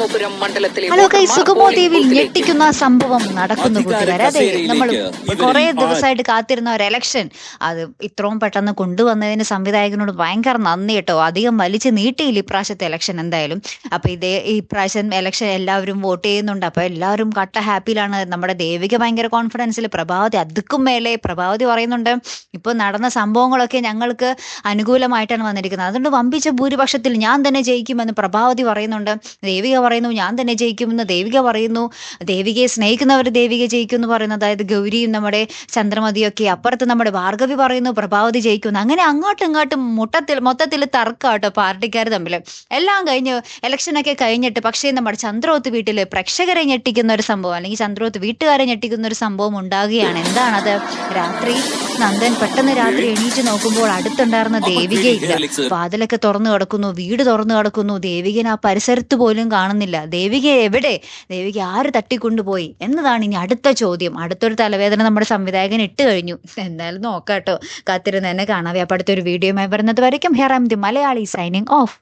രാമപുരം മണ്ഡലത്തിലെ ഹലോ സുഗമോ ദേവിൽ ഞെട്ടിക്കുന്ന സംഭവം നടക്കുന്നു കൂട്ടുകാരെ. അതെ, നമ്മൾ കുറെ ദിവസമായിട്ട് കാത്തിരുന്ന ഒരു എലക്ഷൻ അത് ഇത്രയും പെട്ടെന്ന് കൊണ്ടുവന്നതിന് സംവിധായകനോട് ഭയങ്കര നന്ദി കേട്ടോ. അധികം വലിച്ചു നീട്ടിയില്ല ഇപ്രാവശ്യത്തെ എലക്ഷൻ എന്തായാലും. അപ്പൊ ഈ പ്രാവശ്യം എലക്ഷൻ എല്ലാവരും വോട്ട് ചെയ്യുന്നുണ്ട്. അപ്പൊ എല്ലാവരും കട്ട ഹാപ്പിയിലാണ്. നമ്മുടെ ദേവിക ഭയങ്കര കോൺഫിഡൻസിൽ, പ്രഭാവതി അതുക്കും മേലെ. പ്രഭാവതി പറയുന്നുണ്ട് ഇപ്പൊ നടന്ന സംഭവങ്ങളൊക്കെ ഞങ്ങൾക്ക് അനുകൂലമായിട്ടാണ് വന്നിരിക്കുന്നത്, അതുകൊണ്ട് വമ്പിച്ച ഭൂരിപക്ഷത്തിൽ ഞാൻ തന്നെ ജയിക്കുമെന്ന് പ്രഭാവതി പറയുന്നുണ്ട്. ദേവിക പറയുന്നു ഞാൻ തന്നെ ജയിക്കുമെന്ന്. ദേവിക പറയുന്നു ദേവികയെ സ്നേഹിക്കുന്നവർ ദേവിക ജയിക്കും എന്ന് പറയുന്നു. അതായത് ഗൗരിയും നമ്മുടെ ചന്ദ്രമതിയൊക്കെ. അപ്പുറത്ത് നമ്മുടെ ഭാർഗവി പറയുന്നു പ്രഭാവതി ജയിക്കുന്നു. അങ്ങനെ അങ്ങോട്ടും ഇങ്ങോട്ടും മൊത്തത്തിൽ തർക്കാട്ടോ പാർട്ടിക്കാർ തമ്മിൽ. എല്ലാം കഴിഞ്ഞ് ഇലക്ഷനൊക്കെ കഴിഞ്ഞിട്ട് പക്ഷേ നമ്മുടെ ചന്ദ്രോത്ത് വീട്ടിൽ പ്രേക്ഷകരെ ഞെട്ടിക്കുന്ന ഒരു സംഭവം, അല്ലെങ്കിൽ ചന്ദ്രോത്ത് വീട്ടുകാരെ ഞെട്ടിക്കുന്ന ഒരു സംഭവം ഉണ്ടാകുകയാണ്. എന്താണത്? രാത്രി നന്ദൻ പെട്ടെന്ന് രാത്രി എണീറ്റ് നോക്കുമ്പോൾ അടുത്തുണ്ടായിരുന്ന ദേവികയില്ല. വാതിലൊക്കെ തുറന്നു കിടക്കുന്നു, വീട് തുറന്നു കിടക്കുന്നു. ദേവികനെ ആ പരിസരത്ത് പോലും കാണുന്നില്ല. ദേവിക എവിടെ? ദേവിക ആര് തട്ടിക്കൊണ്ടുപോയി എന്നതാണ് ഇനി അടുത്ത ചോദ്യം. അടുത്തൊരു തലവേദന നമ്മുടെ സംവിധായകൻ ഇട്ട് കഴിഞ്ഞു. എന്തായാലും നോക്കാട്ടോ, കാത്തിരുന്ന് തന്നെ കാണാം. അപ്പൊ അടുത്തൊരു വീഡിയോയുമായി വരുന്നത് വരയ്ക്കും here I am the Malayali signing of.